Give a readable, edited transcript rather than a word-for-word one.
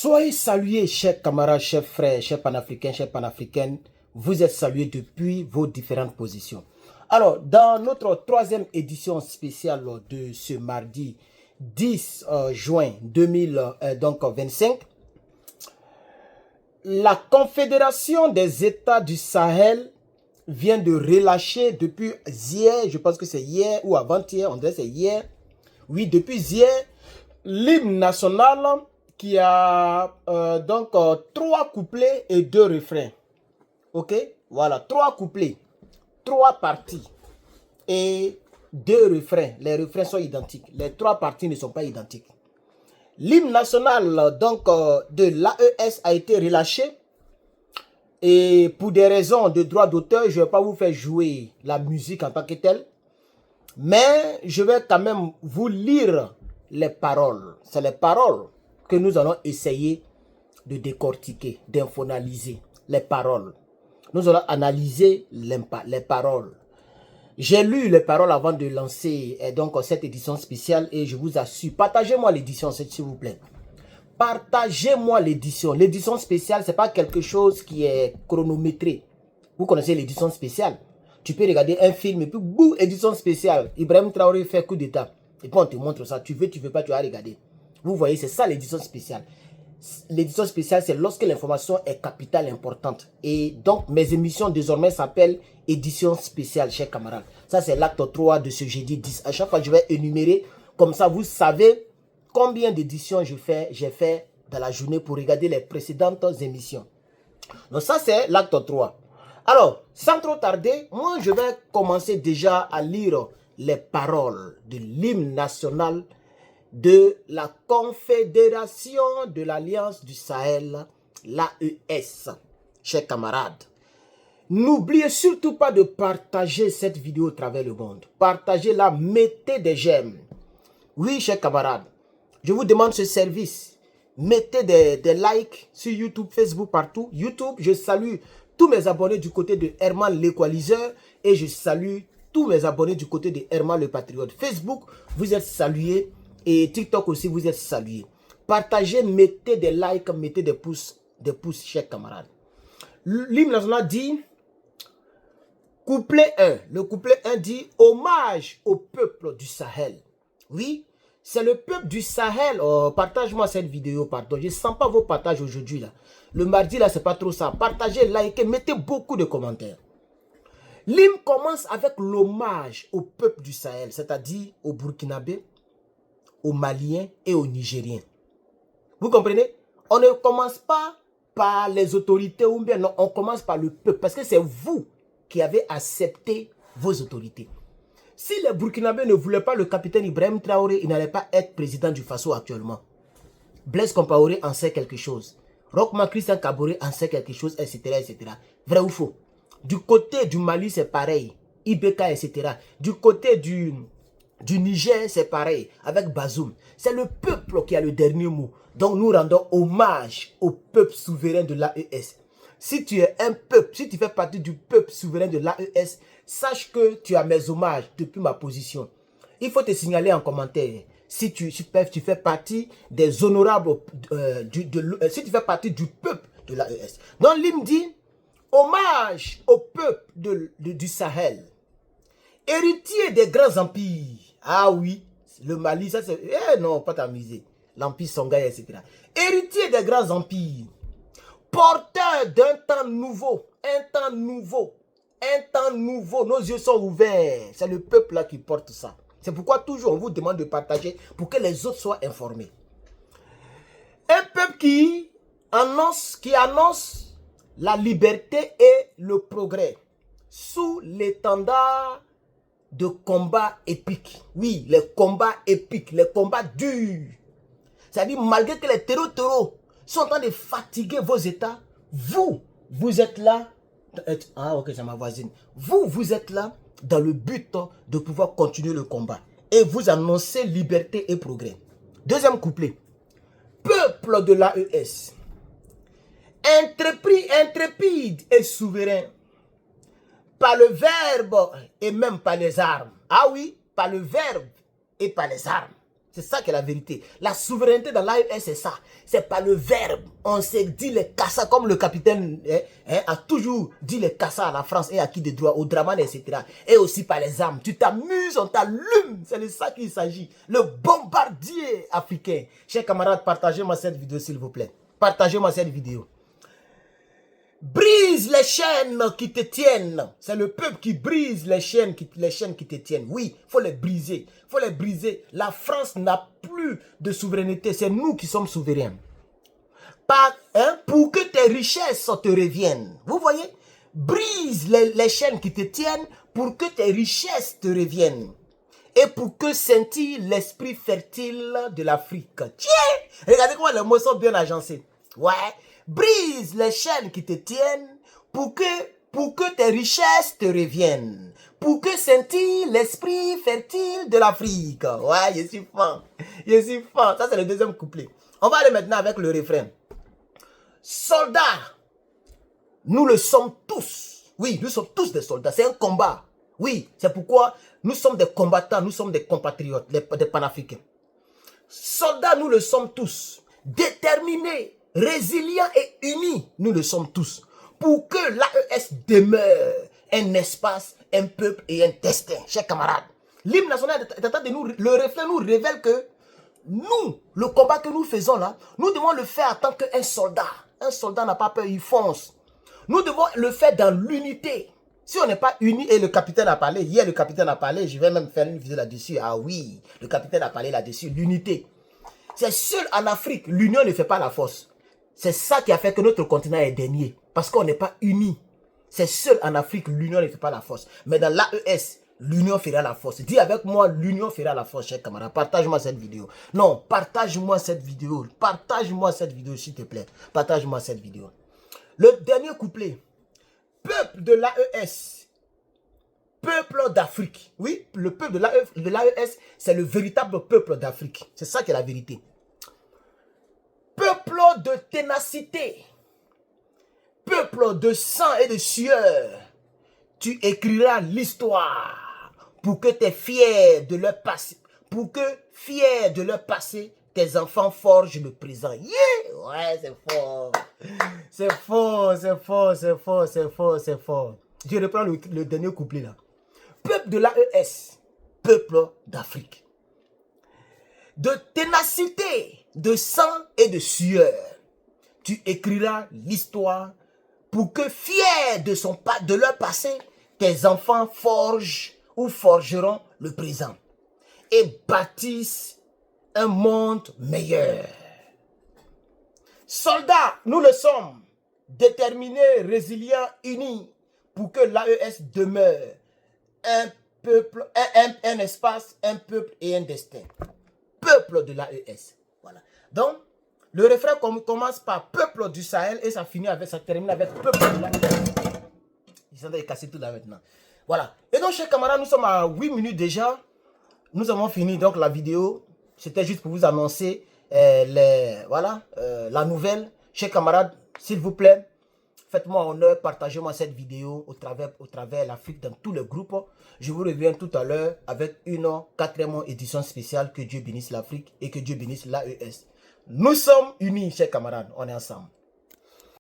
Soyez salués, chers camarades, chers frères, chers panafricains, chers panafricaines. Vous êtes salués depuis vos différentes positions. Alors, dans notre troisième édition spéciale de ce mardi 10 juin 2025, la Confédération des États du Sahel vient de relâcher depuis hier, je pense que c'est hier ou avant-hier, on dirait c'est hier. Oui, depuis hier, l'hymne national qui a trois couplets et deux refrains. Ok, voilà, trois couplets, trois parties et deux refrains. Les refrains sont identiques. Les trois parties ne sont pas identiques. L'hymne national de l'AES a été relâché. Et pour des raisons de droit d'auteur, je ne vais pas vous faire jouer la musique en tant que telle. Mais je vais quand même vous lire les paroles. C'est les paroles que nous allons essayer de décortiquer, d'infonaliser. Les paroles. Nous allons analyser les paroles. J'ai lu les paroles avant de lancer cette édition spéciale et je vous assure, partagez-moi l'édition s'il vous plaît. Partagez-moi l'édition. L'édition spéciale, ce n'est pas quelque chose qui est chronométré. Vous connaissez l'édition spéciale. Tu peux regarder un film et puis, boum, édition spéciale. Ibrahim Traoré fait coup d'état. Et puis on te montre ça. Tu veux pas, tu vas regarder. Vous voyez, c'est ça l'édition spéciale. L'édition spéciale, c'est lorsque l'information est capitale, importante. Et donc, mes émissions désormais s'appellent édition spéciale, chers camarades. Ça, c'est l'acte 3 de ce jeudi 10. À chaque fois, je vais énumérer. Comme ça, vous savez combien d'éditions j'ai fait dans la journée pour regarder les précédentes émissions. Donc ça, c'est l'acte 3. Alors, sans trop tarder, moi, je vais commencer déjà à lire les paroles de l'hymne national de la Confédération de l'Alliance du Sahel, l'AES. Chers camarades, n'oubliez surtout pas de partager cette vidéo à travers le monde. Partagez-la, mettez des j'aime. Oui, chers camarades, je vous demande ce service. Mettez des likes sur YouTube, Facebook, partout. YouTube, je salue tous mes abonnés du côté de Herman l'équaliseur et je salue tous mes abonnés du côté de Herman le patriote. Facebook, vous êtes salués et TikTok aussi, vous êtes salués. Partagez, mettez des likes, mettez des pouces, chers camarades. L'hymne national dit, couplet 1. Le couplet 1 dit, hommage au peuple du Sahel. Oui, c'est le peuple du Sahel. Oh, partage-moi cette vidéo, pardon. Je ne sens pas vos partages aujourd'hui. Là. Le mardi, là, c'est pas trop ça. Partagez, likez, mettez beaucoup de commentaires. L'hymne commence avec l'hommage au peuple du Sahel, c'est-à-dire aux Burkinabés, aux Maliens et aux Nigériens. Vous comprenez? On ne commence pas par les autorités ou bien non, on commence par le peuple parce que c'est vous qui avez accepté vos autorités. Si les Burkinabés ne voulaient pas le capitaine Ibrahim Traoré, il n'allait pas être président du Faso actuellement. Blaise Compaoré en sait quelque chose. Rochmark Christian Kaboré en sait quelque chose, etc., etc. Vrai ou faux? Du côté du Mali, c'est pareil. Ibeka, etc. Du côté du Niger, c'est pareil. Avec Bazoum. C'est le peuple qui a le dernier mot. Donc nous rendons hommage au peuple souverain de l'AES. Si tu es un peuple, si tu fais partie du peuple souverain de l'AES, sache que tu as mes hommages depuis ma position. Il faut te signaler en commentaire. Si tu fais partie des honorables, si tu fais partie du peuple de l'AES. Donc l'hymne dit, hommage au peuple du Sahel. Héritier des grands empires. Ah oui, le Mali, ça c'est... Eh non, pas t'amuser. L'empire Songhai, etc. Héritier des grands empires. Porteur d'un temps nouveau, un temps nouveau, un temps nouveau. Nos yeux sont ouverts. C'est le peuple là qui porte ça. C'est pourquoi toujours on vous demande de partager pour que les autres soient informés. Un peuple qui annonce la liberté et le progrès sous l'étendard de combats épiques. Oui, les combats épiques, les combats durs. C'est-à-dire malgré que les terreaux sont en train de fatiguer vos États, vous êtes là. Ah ok, c'est ma voisine. Vous êtes là dans le but de pouvoir continuer le combat. Et vous annoncez liberté et progrès. Deuxième couplet. Peuple de l'AES. Intrépide et souverain. Par le verbe et même par les armes. Ah oui, par le verbe et par les armes. C'est ça qui est la vérité. La souveraineté dans l'AES, c'est ça. C'est pas le verbe. On s'est dit les cassas, comme le capitaine a toujours dit les cassas à la France et à qui de droit, au Draman, etc. Et aussi par les armes. Tu t'amuses, on t'allume. C'est de ça qu'il s'agit. Le bombardier africain. Chers camarades, partagez-moi cette vidéo, s'il vous plaît. Partagez-moi cette vidéo. Brise les chaînes qui te tiennent. C'est le peuple qui brise les chaînes qui te tiennent. Oui, il faut les briser. Il faut les briser. La France n'a plus de souveraineté. C'est nous qui sommes souverains. Pour que tes richesses te reviennent. Vous voyez? Brise les chaînes qui te tiennent pour que tes richesses te reviennent. Et pour que scintille l'esprit fertile de l'Afrique. Tiens! Regardez comment les mots sont bien agencés. Ouais. Brise les chaînes qui te tiennent pour que tes richesses te reviennent. Pour que scintille l'esprit fertile de l'Afrique. Ouais, je suis fan. Je suis fan. Ça, c'est le deuxième couplet. On va aller maintenant avec le refrain. Soldats, nous le sommes tous. Oui, nous sommes tous des soldats. C'est un combat. Oui, c'est pourquoi nous sommes des combattants, nous sommes des compatriotes, des panafricains. Soldats, nous le sommes tous. Déterminés, résilients et unis, nous le sommes tous. Pour que l'AES demeure un espace, un peuple et un destin. Chers camarades, l'hymne national de nous, le reflet nous révèle que nous, le combat que nous faisons là, nous devons le faire en tant qu'un soldat. Un soldat n'a pas peur, il fonce. Nous devons le faire dans l'unité. Si on n'est pas unis, et le capitaine a parlé, hier le capitaine a parlé, je vais même faire une vidéo là-dessus. Ah oui, le capitaine a parlé là-dessus, l'unité. C'est seul en Afrique, l'union ne fait pas la force. C'est ça qui a fait que notre continent est dernier. Parce qu'on n'est pas unis. C'est seul en Afrique, l'union ne fait pas la force. Mais dans l'AES, l'union fera la force. Dis avec moi, l'union fera la force, chers camarades. Partage-moi cette vidéo. Non, partage-moi cette vidéo. Partage-moi cette vidéo, s'il te plaît. Partage-moi cette vidéo. Le dernier couplet. Peuple de l'AES. Peuple d'Afrique. Oui, le peuple de l'AES, c'est le véritable peuple d'Afrique. C'est ça qui est la vérité. Peuple de ténacité. Peuple de sang et de sueur. Tu écriras l'histoire pour que tu es fier de leur passé. Pour que, fier de leur passé, tes enfants forgent le présent. Yeah! Ouais, c'est fort. C'est fort, c'est fort, c'est fort, c'est fort, c'est fort. Je reprends le dernier couplet là. Peuple de l'AES, peuple d'Afrique. De ténacité, de sang et de sueur, tu écriras l'histoire pour que, fiers de leur passé, tes enfants forgent ou forgeront le présent et bâtissent un monde meilleur. Soldats, nous le sommes, déterminés, résilients, unis, pour que l'AES demeure un peuple, un espace, un peuple et un destin. Peuple de l'AES. Voilà. Donc, le refrain commence par peuple du Sahel et ça termine avec peuple de l'AES. Ils sont en train de casser tout là maintenant. Voilà. Et donc, chers camarades, nous sommes à 8 minutes déjà. Nous avons fini donc la vidéo. C'était juste pour vous annoncer la nouvelle. Chers camarades, s'il vous plaît, faites-moi honneur, partagez-moi cette vidéo au travers l'Afrique dans tous les groupes. Je vous reviens tout à l'heure avec une 4e édition spéciale. Que Dieu bénisse l'Afrique et que Dieu bénisse l'AES. Nous sommes unis, chers camarades. On est ensemble.